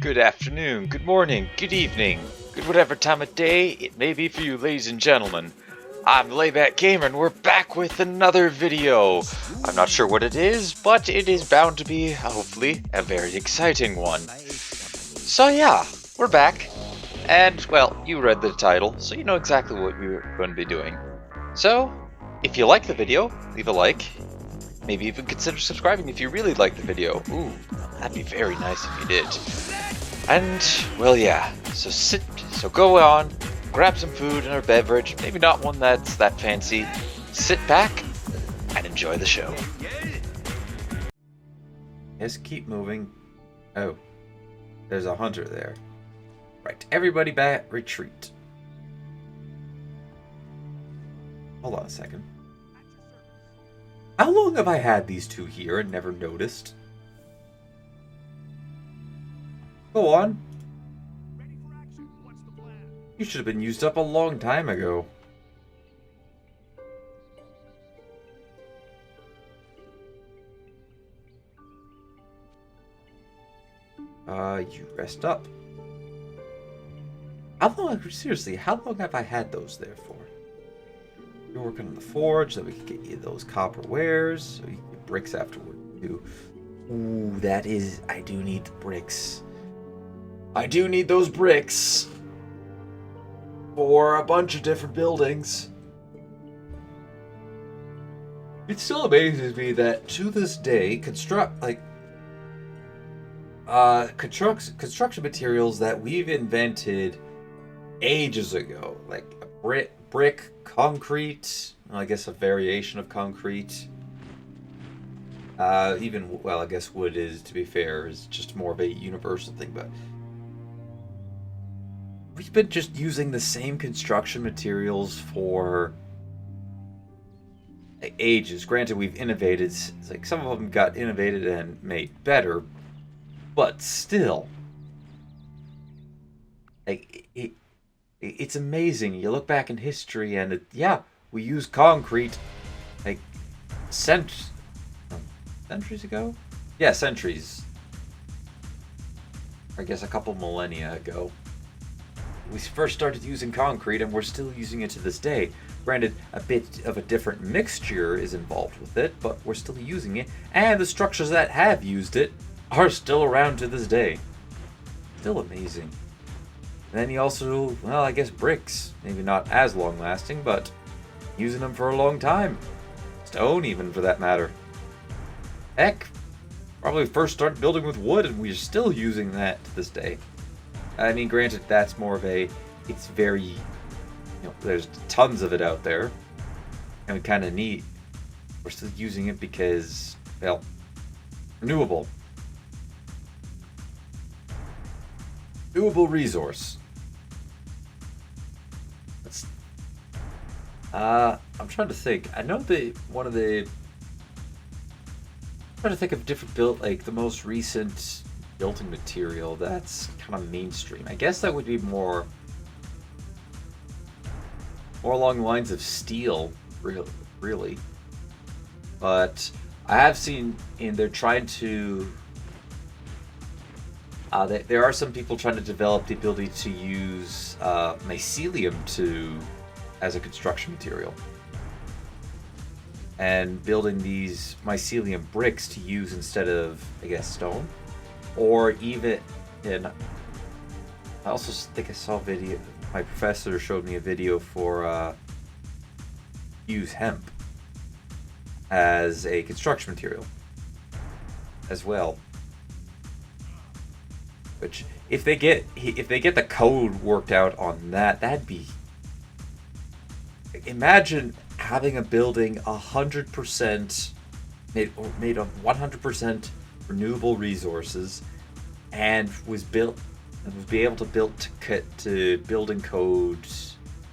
Good afternoon, good morning, good evening, good whatever time of day it may be for you, ladies and gentlemen. I'm Layback Gamer, and we're back with another video. I'm not sure what it is, but it is bound to be, hopefully, a very exciting one. So yeah, we're back. And, well, you read the title, so you know exactly what we're going to be doing. So, if you like the video, leave a like. Maybe even consider subscribing if you really like the video. Ooh, that'd be very nice if you did. And, well, yeah, so go on, grab some food and a beverage, maybe not one that's that fancy, sit back, and enjoy the show. Yes, keep moving. Oh, there's a hunter there. Right, everybody back, retreat. Hold on a second. How long have I had these two here and never noticed? Go on. You should have been used up a long time ago. You rest up. Seriously, how long have I had those there for? You're working on the forge, so we can get you those copper wares, so you can get bricks afterward too. Ooh, I do need the bricks. I do need those bricks for a bunch of different buildings. It still amazes me that to this day, construction materials that we've invented ages ago, like brick, concrete, well, I guess a variation of concrete. I guess wood is, to be fair, is just more of a universal thing, but we've been just using the same construction materials for ages. Granted, we've innovated, like some of them got innovated and made better, but still, it's amazing. You look back in history, and we use concrete like centuries ago. Yeah, centuries. I guess a couple millennia ago. We first started using concrete, and we're still using it to this day. Granted, a bit of a different mixture is involved with it, but we're still using it, and the structures that have used it are still around to this day. Still amazing. And then you also, well, I guess bricks. Maybe not as long-lasting, but using them for a long time. Stone, even, for that matter. Heck, probably first started building with wood, and we're still using that to this day. I mean, granted, that's more of it's very, there's tons of it out there, and we kind of need, we're still using it because, well, renewable resource. I'm trying to think. I know I'm trying to think of different like the most recent building material that's kind of mainstream. I guess that would be more along the lines of steel, really. But I have seen, and they're trying to. There are some people trying to develop the ability to use mycelium as a construction material, and building these mycelium bricks to use instead of, I guess, stone. Or even I also think I saw a video. My professor showed me a video for use hemp as a construction material as well. Which, if they get the code worked out on that, that'd be. Imagine having a building 100% made of 100% renewable resources, and was be able to build to building code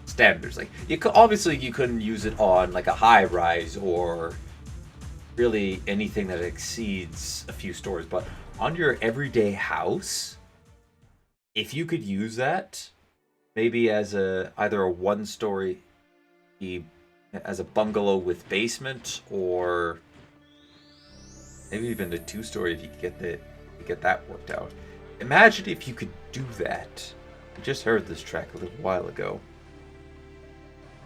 standards. Like, obviously you couldn't use it on like a high rise or really anything that exceeds a few stories, but on your everyday house, if you could use that maybe as either a one-story, as a bungalow with basement, or maybe even a two-story if you get that worked out. Imagine if you could do that. I just heard this track a little while ago.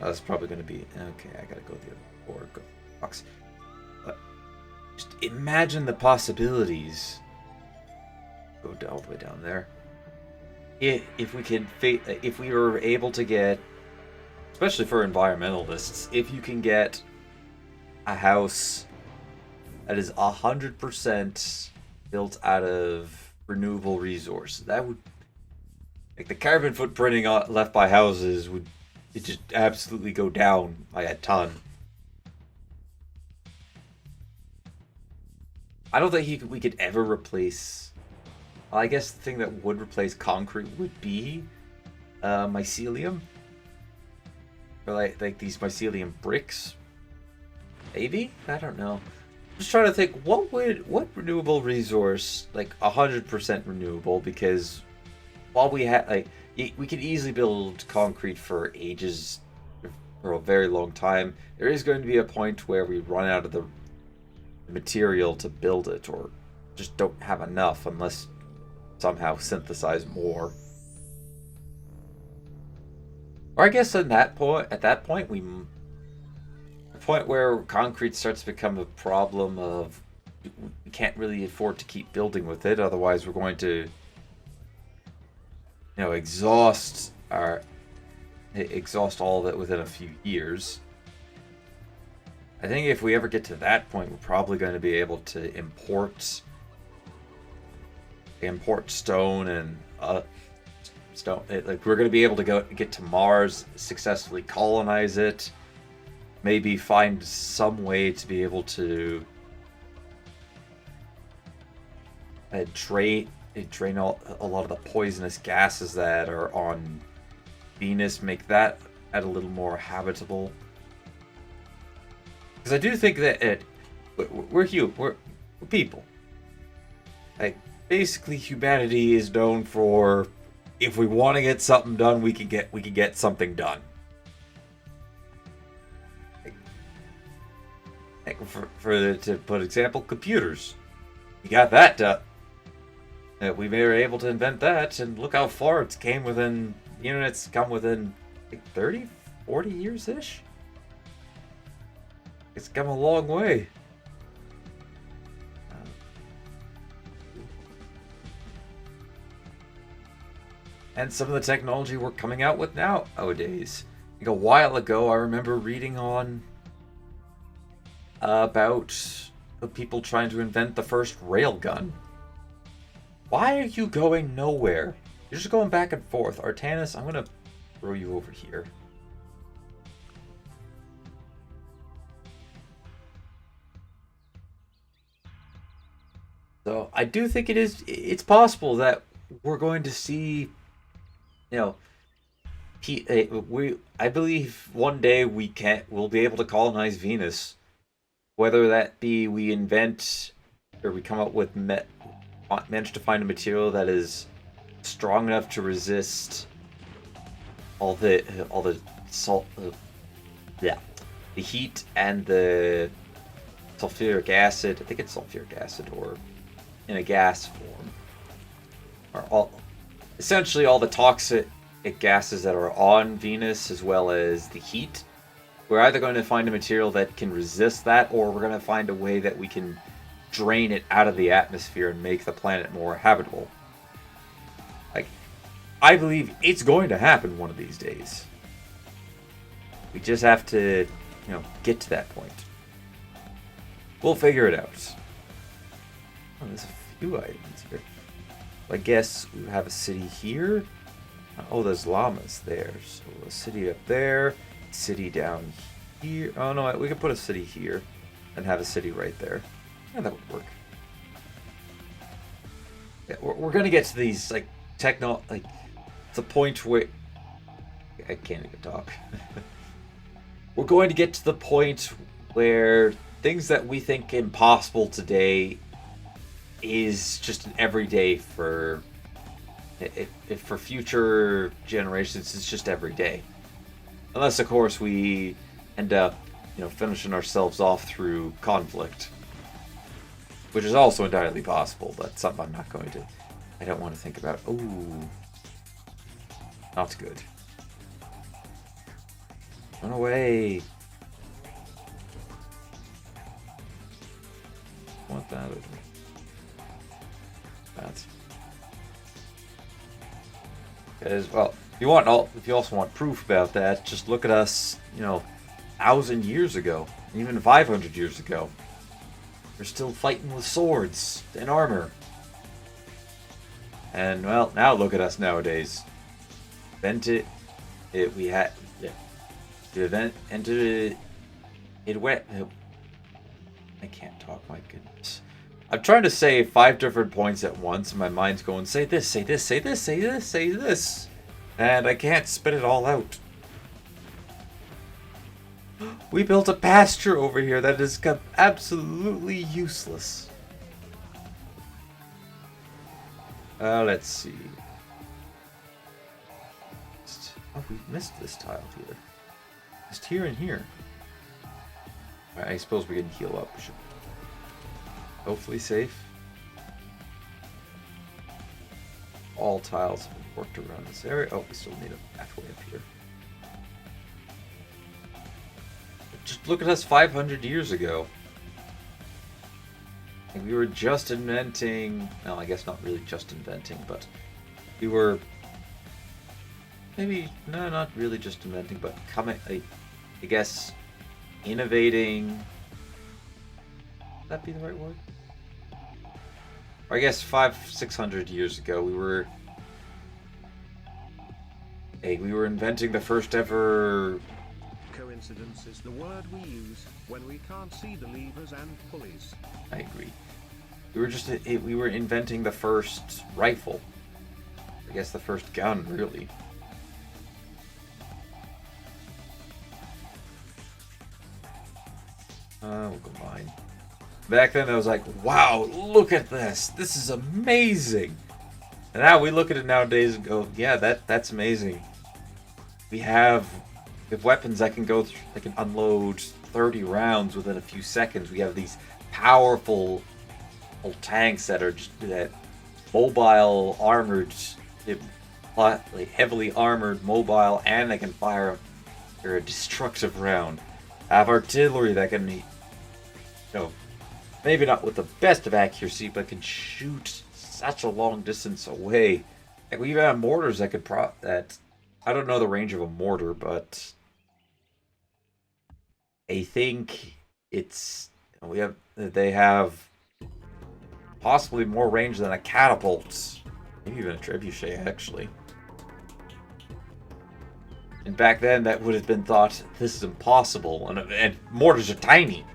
Oh, that's probably going to be... Okay, I gotta go the other... Or go box. But just imagine the possibilities. Go all the way down there. If we could... If we were able to get... Especially for environmentalists, if you can get a house that is 100% built out of renewable resources, that would... Like, the carbon footprinting left by houses would... It just absolutely go down by a ton. I don't think we could ever replace... I guess the thing that would replace concrete would be mycelium. Or like these mycelium bricks. Maybe? I don't know. I'm just trying to think, what renewable resource, like 100% renewable, because while we have, like, we can easily build concrete for ages, for a very long time. There is going to be a point where we run out of the material to build it, or just don't have enough unless somehow synthesize more. Or I guess at that point, the point where concrete starts to become a problem of we can't really afford to keep building with it, otherwise we're going to, exhaust all of it within a few years. I think if we ever get to that point, we're probably going to be able to import stone and like we're going to be able to get to Mars, successfully colonize it, maybe find some way to be able to drain a lot of the poisonous gases that are on Venus, make that a little more habitable. Because I do think that we're people. Like, basically, humanity is known for, if we want to get something done, we can get something done. To put example, computers. You got that done. We were able to invent that, and look how far it's came within. The internet's come within like 30, 40 years-ish. It's come a long way. And some of the technology we're coming out with nowadays. Like a while ago, I remember reading on about the people trying to invent the first railgun. Why are you going nowhere? You're just going back and forth. Artanis, I'm going to throw you over here. So I do think it's possible that we're going to see, I believe one day we'll be able to colonize Venus. Whether that be we invent or we come up with manage to find a material that is strong enough to resist all the salt, the heat and the sulfuric acid. I think it's sulfuric acid, or in a gas form, or essentially all the toxic gases that are on Venus, as well as the heat. We're either going to find a material that can resist that, or we're going to find a way that we can drain it out of the atmosphere and make the planet more habitable. Like, I believe it's going to happen one of these days. We just have to, get to that point. We'll figure it out. Oh, there's a few items here. I guess we have a city here. Oh, there's llamas there. So a city up there. City down here. Oh no, we could put a city here and have a city right there. Yeah, that would work. Yeah, we're gonna get to these like the point where I can't even talk. We're going to get to the point where things that we think impossible today is just an everyday for future generations. It's just every day. Unless, of course, we end up, finishing ourselves off through conflict. Which is also entirely possible, but something I'm not going to I don't want to think about. Ooh. Not good. Run away. Want that out of me. That. Because, well, if you also want proof about that, just look at us, 1,000 years ago, even 500 years ago. We're still fighting with swords and armor. And, well, now look at us nowadays. We had, yeah. The event entered it went. I can't talk, my goodness. I'm trying to say 5 different points at once, and my mind's going, say this, say this, say this, say this, say this. And I can't spit it all out. We built a pasture over here that is absolutely useless. Let's see. Oh, we missed this tile here. Just here and here. I suppose we can heal up. We should hopefully safe. All tiles have been worked around this area. Oh, we still need a pathway up here. Just look at us 500 years ago. And we were just inventing... Well, I guess not really just inventing, but we were... Maybe, no, not really just inventing, but I guess, innovating. Would that be the right word? Or I guess 500-600 years ago, we were inventing the first ever. Coincidence is the word we use when we can't see the levers and pulleys. I agree. We were inventing the first rifle. I guess the first gun, really. We'll go mine. Back then I was like, wow, look at this. This is amazing. And now we look at it nowadays and go, yeah, that's amazing. We have weapons that can that can unload 30 rounds within a few seconds. We have these powerful old tanks that are just that mobile, armored, like heavily armored, mobile, and they can fire a destructive round. Have artillery that can, maybe not with the best of accuracy, but can shoot such a long distance away. Like we even have mortars that could I don't know the range of a mortar, but I think they have possibly more range than a catapult, maybe even a trebuchet actually. And back then, that would have been thought, this is impossible. And mortars are tiny.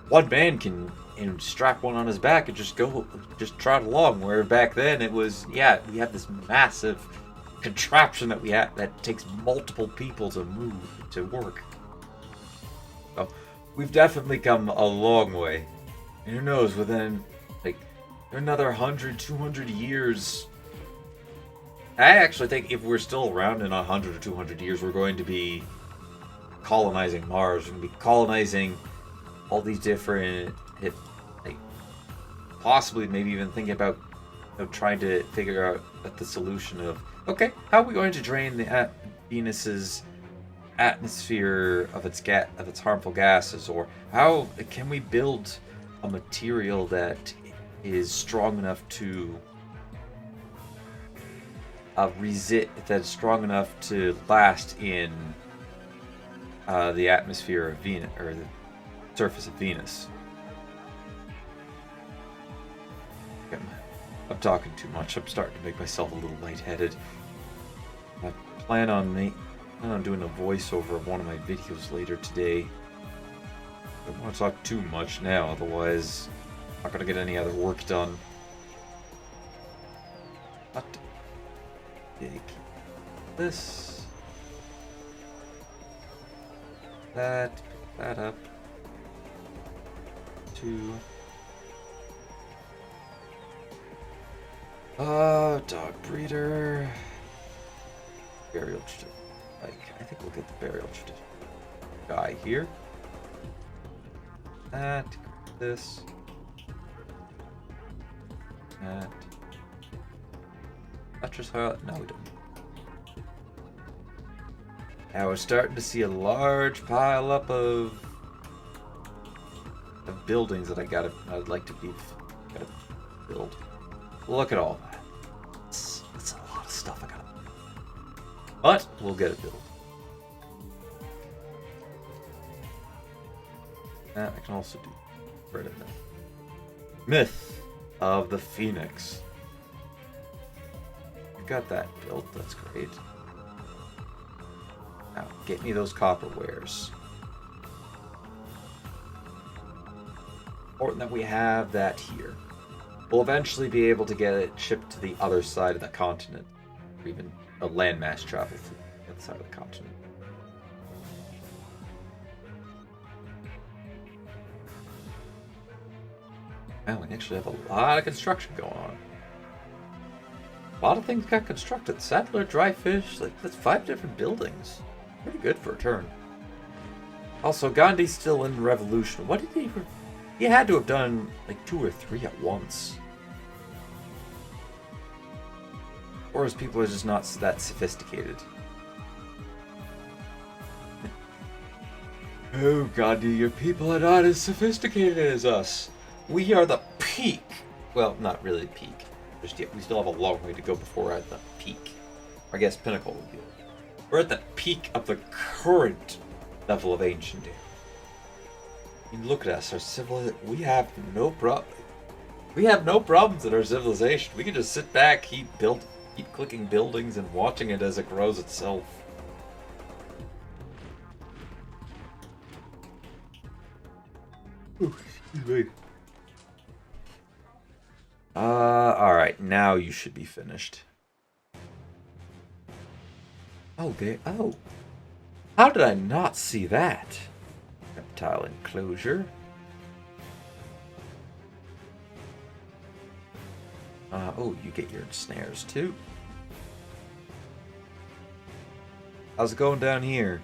One man can strap one on his back and just trot along. Where back then, it was, we have this massive contraption that takes multiple people to move, to work. So, we've definitely come a long way. And who knows, within, another 100, 200 years... I actually think if we're still around in 100 or 200 years, we're going to be colonizing Mars. We're going to be colonizing all these different, possibly maybe even thinking about trying to figure out the solution of, okay, how are we going to drain Venus's atmosphere of its harmful gases, or how can we build a material that is strong enough to that's strong enough to last in the atmosphere of Venus, or the surface of Venus. I'm talking too much. I'm starting to make myself a little lightheaded. I plan on doing a voiceover of one of my videos later today. I don't want to talk too much now, otherwise I'm not going to get any other work done. But take this, that, pick that up, 2. Dog breeder, burial certificate. I think we'll get the burial certificate guy here. That, this, that. That's how. No, we don't. Now we're starting to see a large pile up of buildings that I'd like to gotta build. Look at all that. It's a lot of stuff I gotta. But we'll get it built. I can also do right in there. Myth of the Phoenix. You got that built. That's great. Now, get me those copper wares. Important that we have that here. We'll eventually be able to get it shipped to the other side of the continent. Or even a landmass travel to the other side of the continent. Wow, we actually have a lot of construction going on. A lot of things got constructed. Saddler, dry fish, like that's 5 different buildings. Pretty good for a turn. Also, Gandhi's still in revolution. What did he... He had to have done like 2 or 3 at once. Or his people are just not that sophisticated. Oh, Gandhi, your people are not as sophisticated as us. We are the peak. Well, not really peak. Just yet, we still have a long way to go before we're at the peak. I guess pinnacle would be. We're at the peak of the current level of ancient age. I mean, look at us, our civilization. We have no problem. We have no problems in our civilization. We can just sit back, keep clicking buildings and watching it as it grows itself. Ooh, excuse me. Alright, now you should be finished. Oh, oh. How did I not see that? Reptile enclosure. Oh, you get your snares too. How's it going down here?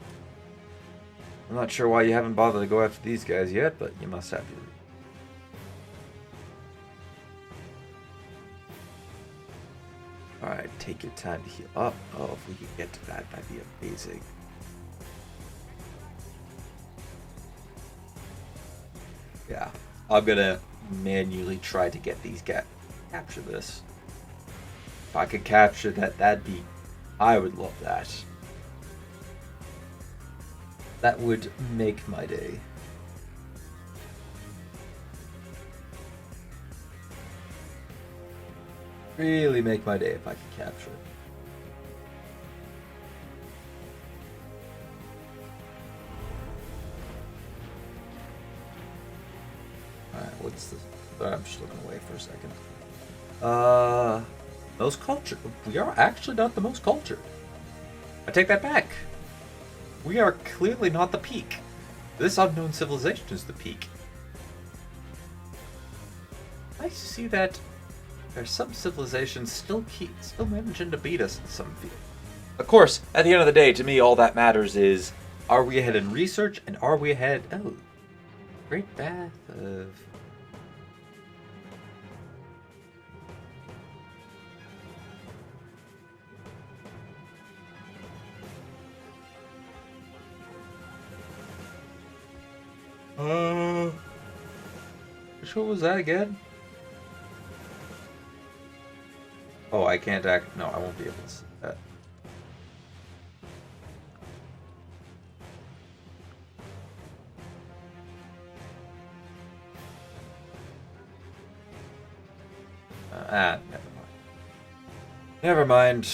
I'm not sure why you haven't bothered to go after these guys yet, but you must have your... Alright, take your time to heal up. Oh, if we could get to that, that'd be amazing. Yeah, I'm gonna manually try to get these guys. Capture this. If I could capture that, that'd be... I would love that. That would make my day. Really make my day if I could capture it. Alright, what's this? I'm just looking away for a second. Most cultured. We are actually not the most cultured. I take that back. We are clearly not the peak. This unknown civilization is the peak. Nice to see that there's some civilizations still managing to beat us in some field. Of course, at the end of the day, to me, all that matters is, are we ahead in research and are we ahead? Oh, Great Bath of... Which one was that again? Oh, I can't act. No, I won't be able to see that. Never mind. Never mind.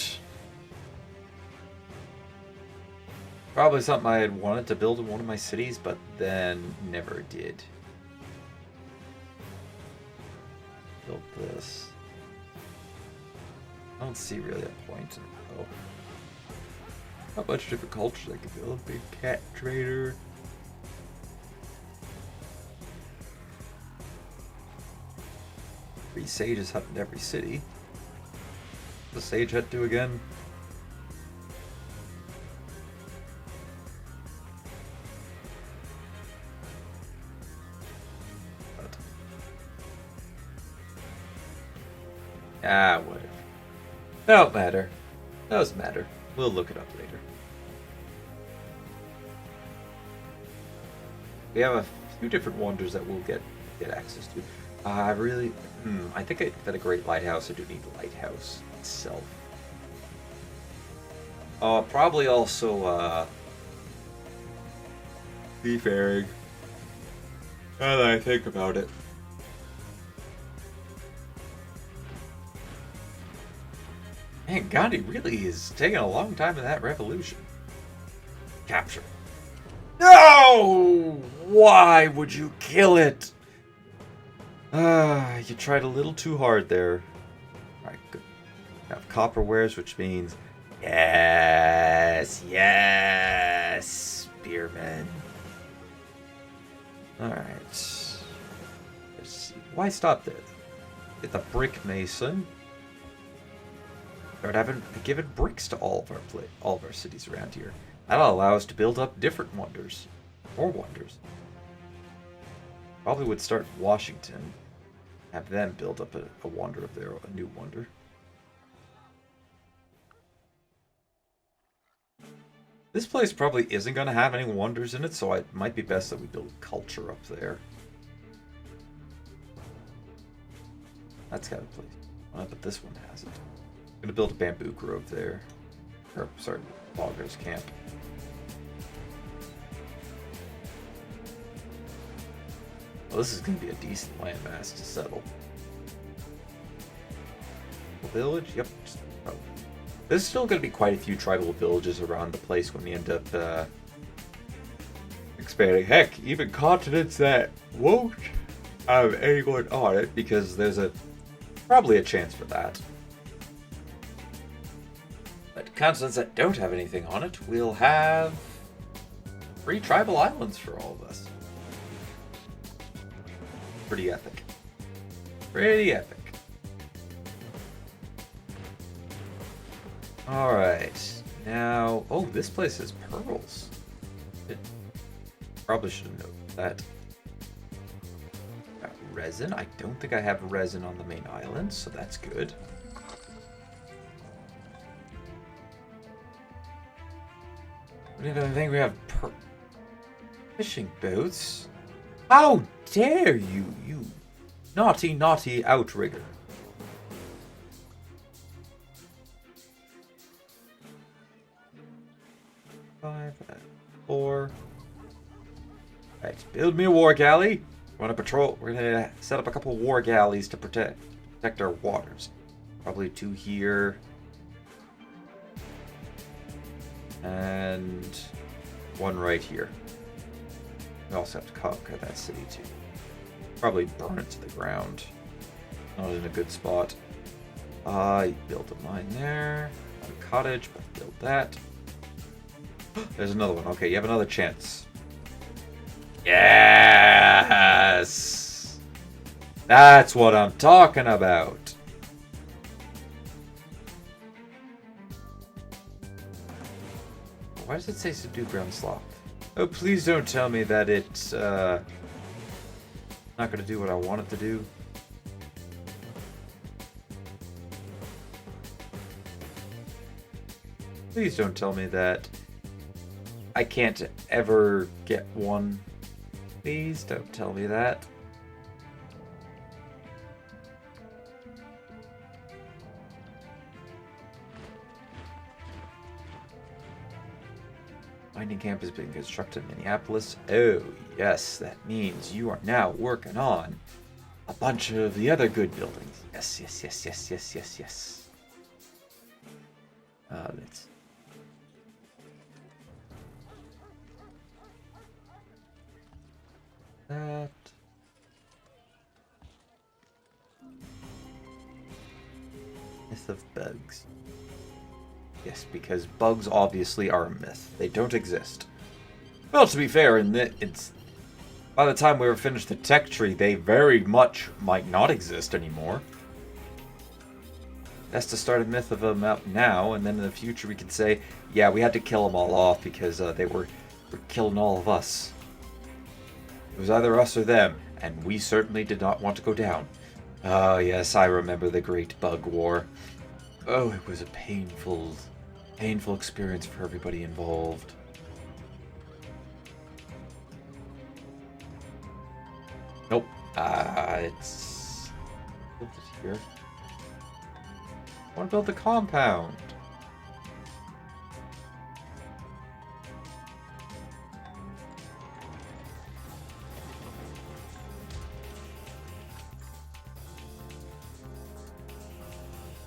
Probably something I had wanted to build in one of my cities, but then never did. Build this. I don't see really a point in it, though. How much different cultures I could build? Big cat trader. Three sages hunting every city. The sage hunt do again? Ah, whatever. Don't matter. Doesn't matter. We'll look it up later. We have a few different wonders that we'll get access to. I really... I think that a great lighthouse, I do need the lighthouse itself. Probably also, seafaring. Now that I think about it. Man, Gandhi really is taking a long time in that revolution. Capture. No! Why would you kill it? You tried a little too hard there. Alright, good. We have copper wares, which means... Yes! Yes! Spearmen. Alright. Let's see. Why stop there? Get the brick mason. Start giving bricks to all of our cities around here. That'll allow us to build up different wonders. More wonders. Probably would start Washington. Have them build up a wonder of their a new wonder. This place probably isn't going to have any wonders in it, so it might be best that we build culture up there. That's got a place. But this one hasn't. I'm going to build a bamboo grove there. Or, sorry, loggers camp. Well, this is going to be a decent landmass to settle. Village? Yep. There's still going to be quite a few tribal villages around the place when we end up expanding. Heck, even continents that won't have anyone on it, because there's probably a chance for that. But continents that don't have anything on it will have 3 tribal islands for all of us. Pretty epic. Pretty epic. Alright. Now... Oh, this place has pearls. Probably should have noted that. Got resin. I don't think I have resin on the main island, so that's good. I don't even think we have fishing boats. How dare you, you naughty, naughty outrigger. Five, 4. Alright, build me a war galley. We're gonna patrol. We're gonna set up a couple war galleys to protect our waters. Probably 2 here. And 1 right here. We also have to conquer that city too. Probably burn it to the ground. Not in a good spot. You build a mine there. Not a cottage, but build that. There's another one. Okay, you have another chance. Yes! That's what I'm talking about. Why does it say subdue ground sloth? Oh, please don't tell me that it's not going to do what I want it to do. Please don't tell me that I can't ever get one. Please don't tell me that. Mining camp is being constructed in Minneapolis. Oh, yes, that means you are now working on a bunch of the other good buildings. Yes, yes, yes, yes, yes, yes, yes. Let's... That... Myth of bugs. Yes, because bugs obviously are a myth. They don't exist. Well, to be fair, by the time we were finished the tech tree, they very much might not exist anymore. That's to start a myth of them out now, and then in the future we can say, yeah, we had to kill them all off because they were killing all of us. It was either us or them, and we certainly did not want to go down. Oh, yes, I remember the Great Bug War. Oh, it was a painful experience for everybody involved. Nope. It's built it here. I want to build the compound.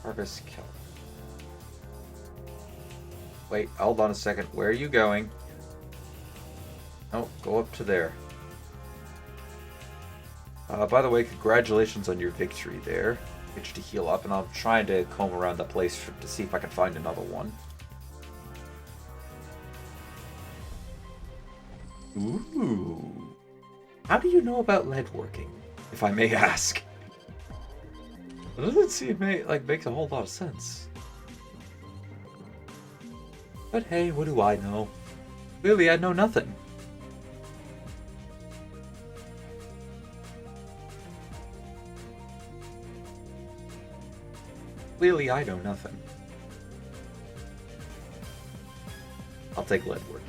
Harvest kelp. Wait, hold on a second. Where are you going? Oh, go up to there. By the way, congratulations on your victory there. Get you to heal up, and I'm trying to comb around the place to see if I can find another one. Ooh. How do you know about lead working, if I may ask? It doesn't seem makes a whole lot of sense. But hey, what do I know? Clearly, I know nothing. Clearly, I know nothing. I'll take lead work.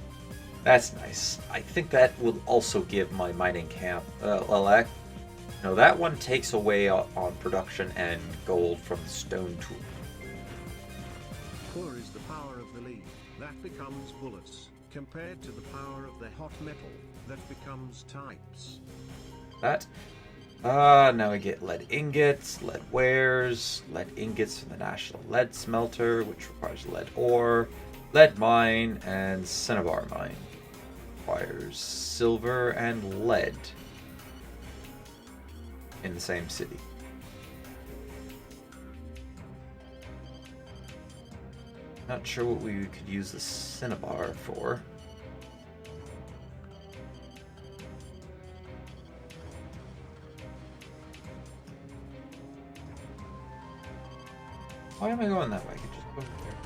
That's nice. I think that will also give my mining camp no, that one takes away on production and gold from the stone tool. Poor is the power of the lead, that becomes bullets, compared to the power of the hot metal, that becomes types. That. Now we get lead ingots, lead wares, lead ingots from the National Lead Smelter, which requires lead ore, lead mine, and cinnabar mine. Requires silver and lead in the same city. Not sure what we could use the cinnabar for. Why am I going that way? I could just go over there.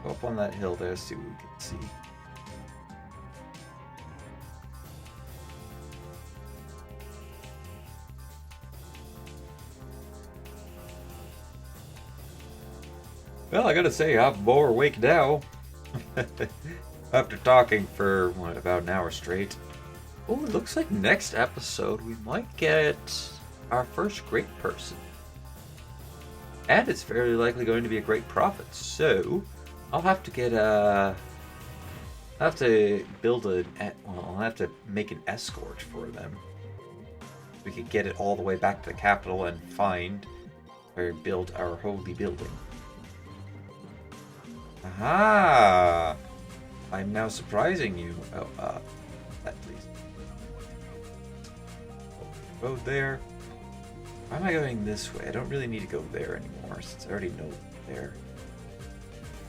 Go up on that hill there, see what we can see. Well, I gotta say, I'm more awake now. After talking for, what, about an hour straight. Oh, it looks like next episode we might get our first great person. And it's fairly likely going to be a great prophet, so I'll have to get a... I'll have to build a... Well, I'll have to make an escort for them. We could get it all the way back to the capital and find or build our holy building. Aha! I'm now surprising you. Oh, that please. Go there. Why am I going this way? I don't really need to go there anymore since I already know there.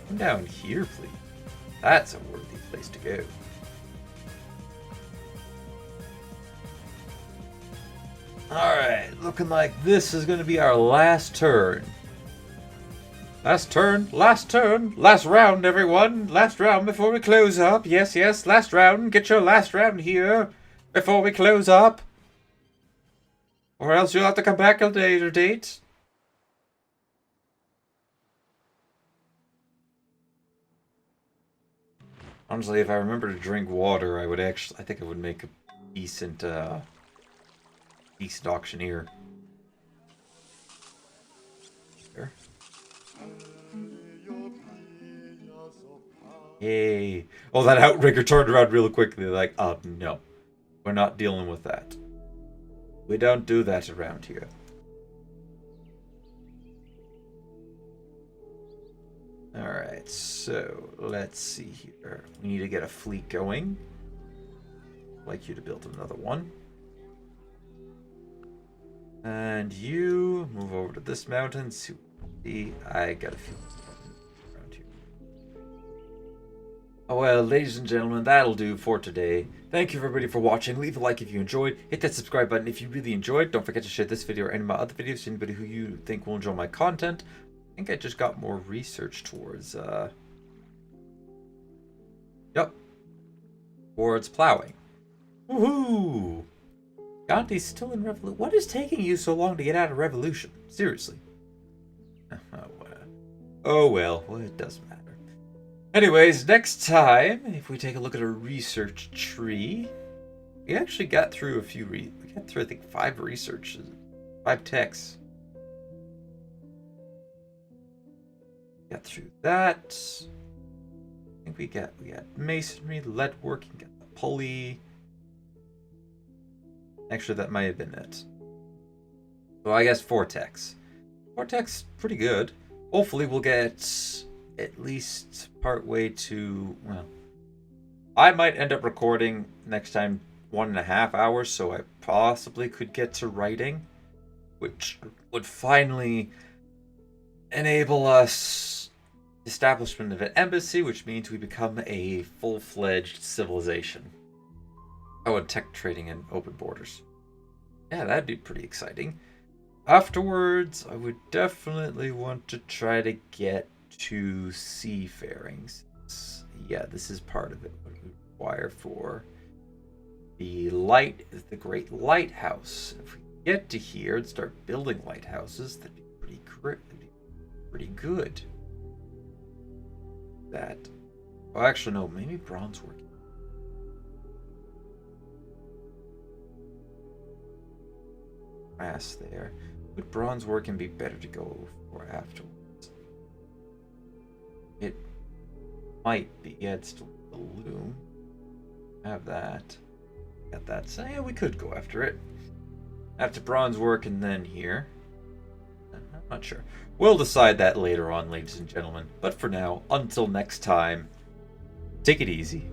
Come down here, please. That's a worthy place to go. Alright, looking like this is going to be our last turn. Last turn, last round, everyone. Last round before we close up. Yes, yes, last round. Get your last round here before we close up. Or else you'll have to come back at a later date. Honestly, if I remember to drink water, I think I would make a decent, decent auctioneer. There. Yay. Oh, that outrigger turned around real quickly, like, no. We're not dealing with that. We don't do that around here. Alright, so let's see here. We need to get a fleet going. I'd like you to build another one. And you move over to this mountain. See, I got a few around here. Oh well, ladies and gentlemen, that'll do for today. Thank you everybody for watching. Leave a like if you enjoyed. Hit that subscribe button if you really enjoyed. Don't forget to share this video or any of my other videos to anybody who you think will enjoy my content. I think I just got more research towards, towards plowing. Woohoo! Gandhi's still in revolution. What is taking you so long to get out of revolution? Seriously. Oh well, it doesn't matter. Anyways, next time, if we take a look at a research tree, we actually got through a few. We got through, I think, 5 researches, 5 techs. Got through that. I think we got masonry, lead working, got the pulley. Actually, that might have been it. So I guess 4 techs. 4 techs, pretty good. Hopefully we'll get at least part way to, well, I might end up recording next time 1.5 hours, so I possibly could get to writing, which would finally enable us establishment of an embassy, which means we become a full-fledged civilization. Oh, and tech trading and open borders. Yeah, that'd be pretty exciting. Afterwards, I would definitely want to try to get to seafarings. Yeah, this is part of it. What we require for the Great Lighthouse. If we get to here and start building lighthouses, that'd be pretty great. That'd be pretty good. That. Oh, actually, no. Maybe bronze work. Mass there. Would bronze working be better to go for afterwards? It might be. Yeah, it's still the loom. Have that. Got that. So yeah, we could go after it. After bronze work and then here. I'm not sure. We'll decide that later on, ladies and gentlemen. But for now, until next time, take it easy.